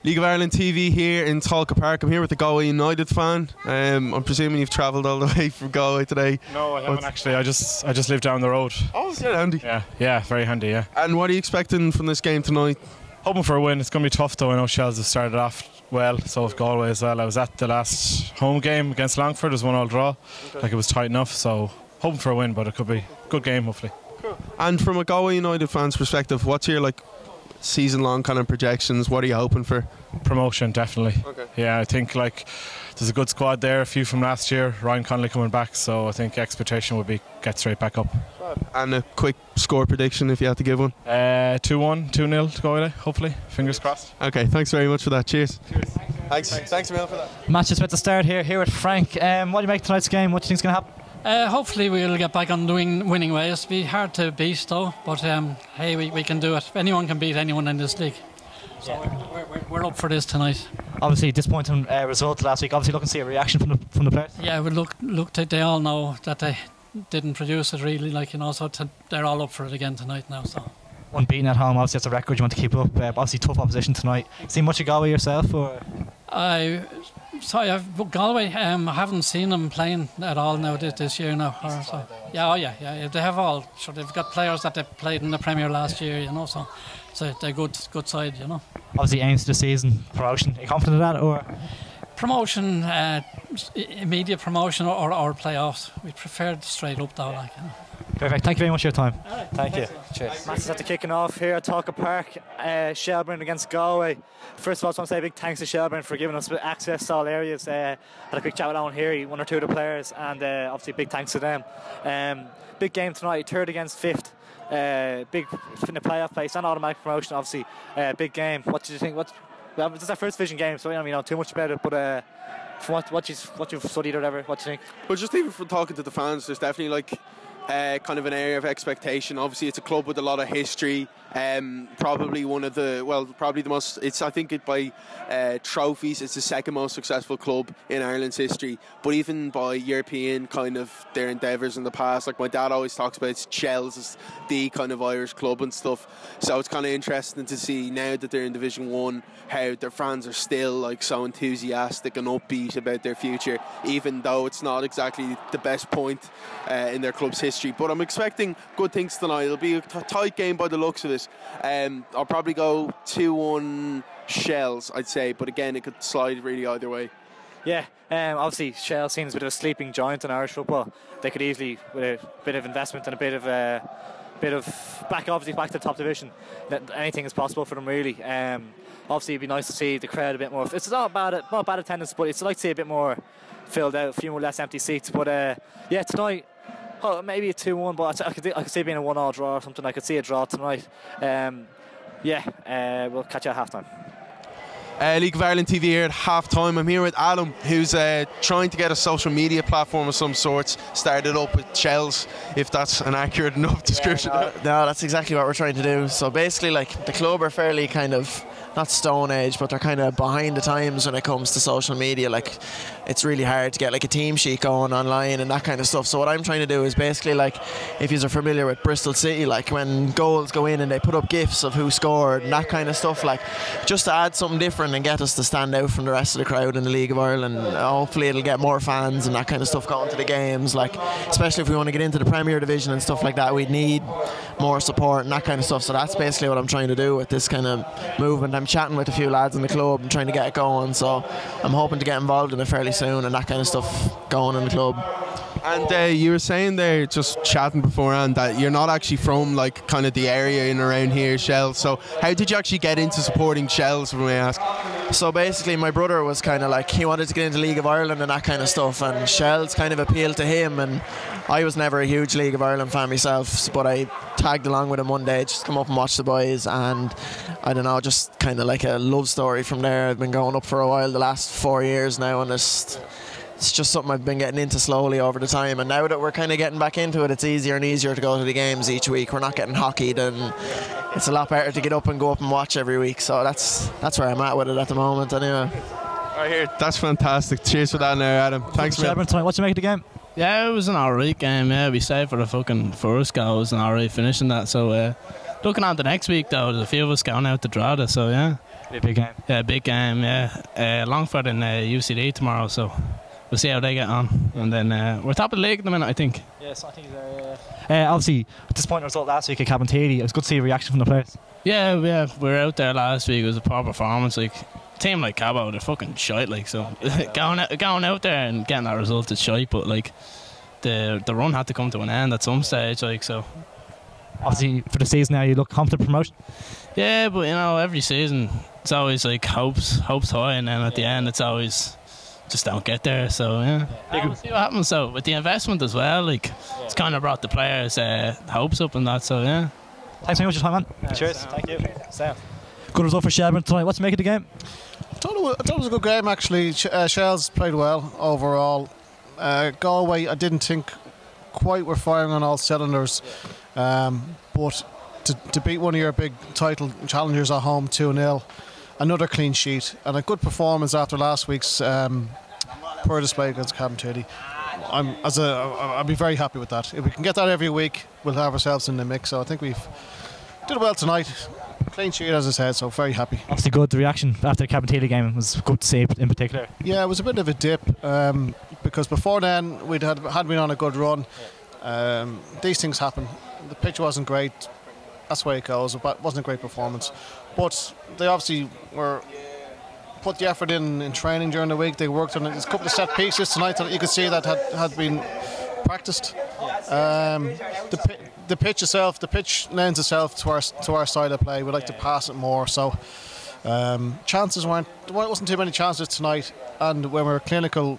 League of Ireland TV here in Talca Park. I'm here with the Galway United fan. I'm presuming you've travelled all the way from Galway today. No, I haven't actually. I just live down the road. Oh, it's handy. Yeah, very handy. Yeah. And what are you expecting from this game tonight? Hoping for a win. It's going to be tough though. I know Shels have started off well, so have Galway as well. I was at the last home game against Longford. It was 1-1 draw. Okay. Like it was tight enough. So hoping for a win, but it could be a good game hopefully. Cool. And from a Galway United fan's perspective, what's your season-long kind of projections? What are you hoping for? Promotion, definitely. Okay. Yeah, I think there's a good squad there, a few from last year. Ryan Connolly coming back, so I think expectation would be get straight back up. And a quick score prediction if you had to give one. 2-1, 2-0 to Galway, hopefully. Fingers crossed. Okay, thanks very much for that. Cheers. Thanks a million for that. Match is about to start here with Frank. What do you make tonight's game? What do you think's going to happen? Hopefully we'll get back on doing winning ways. It'll be hard to beat though, but hey, we can do it. Anyone can beat anyone in this league. So we're up for this tonight. Obviously disappointing result last week. Obviously looking to see a reaction from the players. Yeah, we look they all know that they didn't produce it really, so they're all up for it again tonight now. So unbeaten at home, obviously that's a record you want to keep up. Obviously tough opposition tonight. See much of Galway yourself, or? Galway. I haven't seen them playing at all now this year now. Yeah. They have all. Sure, they've got players that they played in the Premier last year, So they're good side, Obviously aims to the season promotion. Are you confident of that, or? Promotion, immediate promotion or playoffs. We prefer straight up though, Perfect. Thank you very much for your time. Right. Thank you. Cheers. Match is after kicking off here at Talca Park. Shelburne against Galway. First of all, I just want to say a big thanks to Shelburne for giving us access to all areas. Had a quick chat with Owen here, one or two of the players, and obviously big thanks to them. Big game tonight, third against fifth. Big in the playoff place and automatic promotion. Obviously, big game. What did you think? This is our first division game, so we don't know too much about it, but from what you've studied or whatever, what do you think? Well, just even from talking to the fans, there's definitely kind of an area of expectation. Obviously it's a club with a lot of history, probably the most, I think by trophies it's the second most successful club in Ireland's history, but even by European kind of their endeavours in the past, my dad always talks about Shels as the kind of Irish club and stuff, so it's kind of interesting to see now that they're in Division 1 how their fans are still so enthusiastic and upbeat about their future, even though it's not exactly the best point in their club's history. But I'm expecting good things tonight. It'll be a tight game by the looks of it. I'll probably go 2-1 Shels, I'd say, but again it could slide really either way. Yeah, obviously Shels seems a bit of a sleeping giant in Irish football. They could easily, with a bit of investment and a bit of back to the top division, anything is possible for them really. Obviously it'd be nice to see the crowd a bit more. It's not bad attendance, but it's like to see a bit more filled out, a few more less empty seats. But yeah, tonight, maybe a 2-1, but I could see it being a 1-1 draw or something. I could see a draw tonight. We'll catch you at half time. League of Ireland TV here at half time. I'm here with Adam, who's trying to get a social media platform of some sorts started up with Shels, if that's an accurate enough description. No, that's exactly what we're trying to do. So basically, the club are fairly kind of, not stone age, but they're kind of behind the times when it comes to social media. It's really hard to get a team sheet going online and that kind of stuff. So what I'm trying to do is basically, if you're familiar with Bristol City, when goals go in and they put up gifs of who scored and that kind of stuff, just to add something different and get us to stand out from the rest of the crowd in the League of Ireland. Hopefully it'll get more fans and that kind of stuff going to the games, especially if we want to get into the Premier Division and stuff like that. We'd need more support and that kind of stuff. So that's basically what I'm trying to do with this kind of movement. I'm chatting with a few lads in the club and trying to get it going, so I'm hoping to get involved in it fairly soon and that kind of stuff going in the club. And you were saying there, just chatting beforehand, that you're not actually from kind of the area in around here, Shels. So how did you actually get into supporting Shels, if I may ask? So basically my brother was kind of he wanted to get into League of Ireland and that kind of stuff, and Shels kind of appealed to him, and I was never a huge League of Ireland fan myself, but I tagged along with him one day, just come up and watch the boys, and I don't know, just kind of a love story from there. I've been going up for a while, the last 4 years now, and it's just something I've been getting into slowly over the time, and now that we're kind of getting back into it, it's easier and easier to go to the games each week. We're not getting hockeyed, and it's a lot better to get up and go up and watch every week, so that's where I'm at with it at the moment anyway. Right here, that's fantastic. Cheers for that now, Adam. Thanks, man. What do you make of the game? Yeah, it was an alright game. Yeah, we saved for the fucking first goal. It was an alright finishing that. So looking on the next week though, there's a few of us going out to draw this. So yeah. Be a big game. Yeah, big game. Yeah, Longford and UCD tomorrow, so we'll see how they get on. And then we're top of the league at the minute, I think. Yes, I think they're. Obviously, disappointing result last week at Cabinteely. It was good to see a reaction from the players. Yeah, we were out there last week. It was a poor performance. Like, a team like Cabo, they're fucking shite. Like, so going out there and getting that result is shite. But like, the run had to come to an end at some stage. Like, so. Obviously, for the season now, you look confident promotion. Yeah, but you know, every season it's always like hopes high, and then at the end it's always just don't get there. So yeah, we'll see what happens. So with the investment as well, like it's kind of brought the players' hopes up and that. So yeah. Thanks very much for your time, man. Cheers. Thank you. Sam. Good result for Shelburne tonight. What's the make of the game? I thought it was a good game actually. Shels played well overall. Galway, I didn't think quite were firing on all cylinders, but to beat one of your big title challengers at home 2-0, another clean sheet and a good performance after last week's poor display against Cabinteely. I'd be very happy with that. If we can get that every week, we'll have ourselves in the mix. So I think we've did well tonight. Clean sheet, as I said, so very happy. Obviously good, the reaction after the Cabinteely game. It was good to see in particular. Yeah, it was a bit of a dip because before then we'd had been on a good run. These things happen. The pitch wasn't great. That's the way it goes. It wasn't a great performance. But they obviously put the effort in training during the week. They worked on a couple of set pieces tonight that you could see that had been practiced. The pitch itself, the pitch lends itself to our style of play. We like to pass it more. So chances wasn't too many chances tonight. And when we were clinical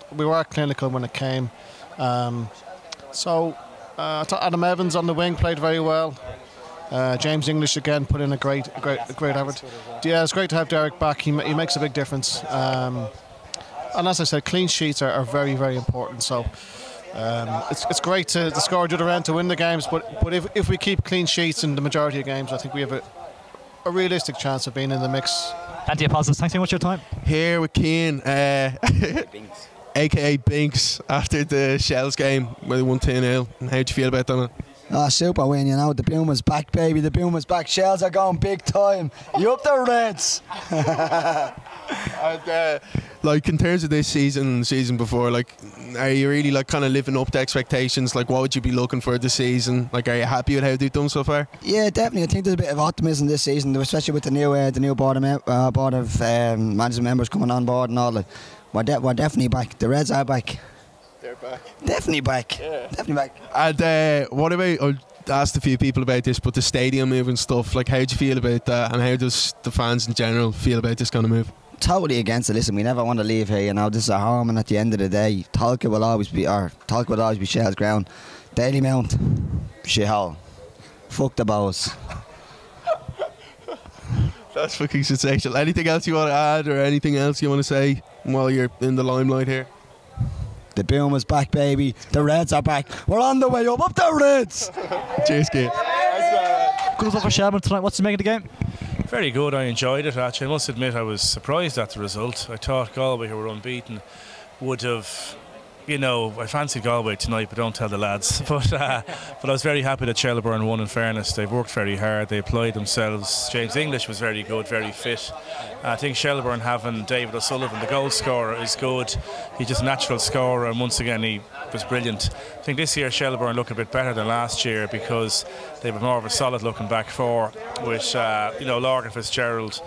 when it came. So Adam Evans on the wing played very well. James English again put in a great effort. Yeah, it's great to have Derek back. He makes a big difference. And as I said, clean sheets are very, very important. So it's great to score the other end to win the games. But if we keep clean sheets in the majority of games, I think we have a realistic chance of being in the mix. Plenty of positives. Thanks very much for your time. Here with Keane, aka Binks, after the Shels game where they won 2-0. And how do you feel about that, man? Oh, super win, you know. The boom is back, baby. The boom is back. Shels are going big time. You up there, Reds? And, like, in terms of this season before, like, are you really like kind of living up to expectations? Like, what would you be looking for this season? Like, are you happy with how they've done so far? Yeah, definitely. I think there's a bit of optimism this season, especially with the new board of management members coming on board and all that. We're definitely back. The Reds are back. They're back. Definitely back. Yeah. Definitely back. And what about, I asked a few people about this, but the stadium move and stuff, like, how do you feel about that, and how does the fans in general feel about this kind of move? Totally against it. Listen, we never want to leave here, you know. This is our home, and at the end of the day, Talca will always be Shels ground. Daily Mount, shithole. Fuck the bows. That's fucking sensational. Anything else you want to add, or anything else you want to say while you're in the limelight here? The boom is back, baby. The Reds are back. We're on the way up the Reds. Cheers, kid. Good result for Shelburne tonight. What's the make of the game? Very good. I enjoyed it, actually. I must admit I was surprised at the result. I thought Galway, who were unbeaten, would have, you know, I fancied Galway tonight, but don't tell the lads. But I was very happy that Shelburne won, in fairness. They've worked very hard. They applied themselves. James English was very good, very fit. I think Shelburne having David O'Sullivan, the goal scorer, is good. He's just a natural scorer, and once again he was brilliant. I think this year Shelburne look a bit better than last year because they have more of a solid looking back four with you know, Lorcan Fitzgerald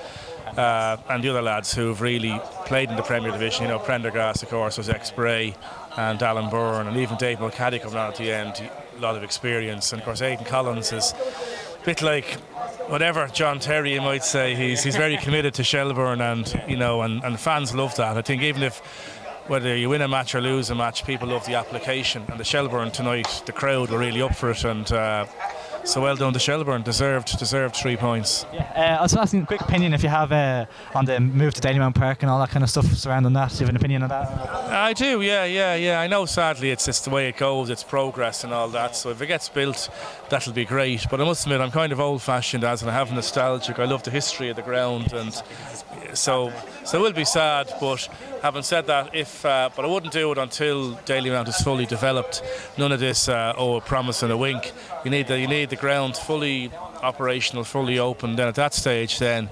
and the other lads who've really played in the Premier Division. You know, Prendergast, of course, was ex-Bray, and Alan Byrne, and even Dave Mulcahy coming on at the end. A lot of experience, and of course Aidan Collins is a bit like whatever John Terry you might say. He's very committed to Shelburne, and you know, and fans love that. I think even if whether you win a match or lose a match, people love the application, and the Shelburne tonight, the crowd were really up for it, and so well done to Shelburne. Deserved 3 points. Yeah, I was asking a quick opinion if you have on the move to Dalymount Park and all that kind of stuff surrounding that. Do you have an opinion on that? I do, yeah. I know sadly it's the way it goes, it's progress and all that, so if it gets built that'll be great, but I must admit I'm kind of old fashioned as, and I have nostalgic. I love the history of the ground, and so it will be sad, but having said that, but I wouldn't do it until Dalymount is fully developed. None of this a promise and a wink. You need the ground fully operational, fully open. Then at that stage, then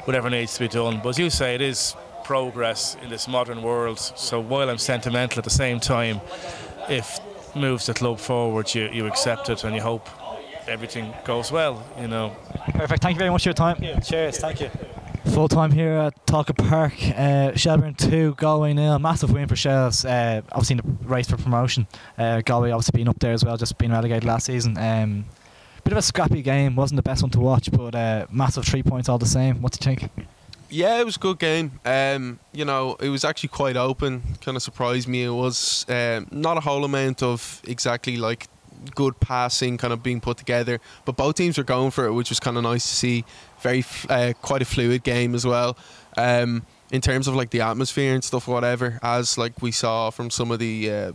whatever needs to be done. But as you say, it is progress in this modern world. So while I'm sentimental, at the same time, if moves the club forward, you accept it and you hope everything goes well, you know. Perfect. Thank you very much for your time. Cheers. Thank you. Full time here at Talca Park. Shelburne 2, Galway 0. Massive win for Shels. Obviously in the race for promotion. Galway obviously being up there as well, just being relegated last season. Bit of a scrappy game. Wasn't the best one to watch, but massive 3 points all the same. What do you think? Yeah, it was a good game. You know, it was actually quite open. Kind of surprised me. It was not a whole amount of exactly like good passing kind of being put together, but both teams were going for it, which was kind of nice to see. Very quite a fluid game as well. In terms of like the atmosphere and stuff, whatever, as like we saw from some of the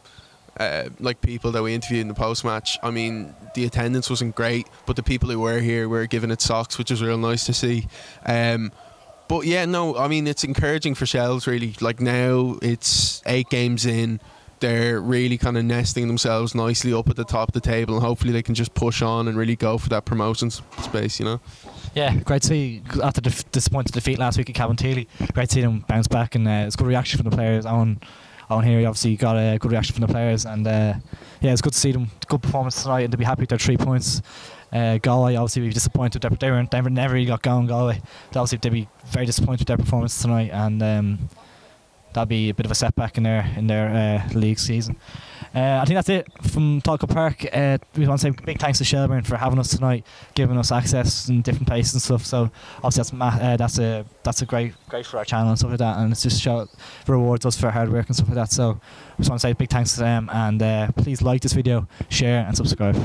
like people that we interviewed in the post match. I mean, the attendance wasn't great, but the people who were here were giving it socks, which was real nice to see. But yeah, no, I mean, it's encouraging for Shels really. Like now it's 8 games in. They're really kind of nesting themselves nicely up at the top of the table, and hopefully they can just push on and really go for that promotion space, you know. Yeah, great to see after the disappointing defeat last week at Cabinteely. Great to see them bounce back, and it's a good reaction from the players. On here, obviously got a good reaction from the players, and yeah, it's good to see them. Good performance tonight, and to be happy with their 3 points. Galway obviously be disappointed. They never really got going. Galway, obviously they'd be very disappointed with their performance tonight, and that'll be a bit of a setback in their league season. I think that's it from Talca Park. We want to say big thanks to Shelburne for having us tonight, giving us access in different places and stuff. So obviously that's a great for our channel and stuff like that, and it's just rewards us for our hard work and stuff like that. So I just want to say big thanks to them, and please like this video, share and subscribe.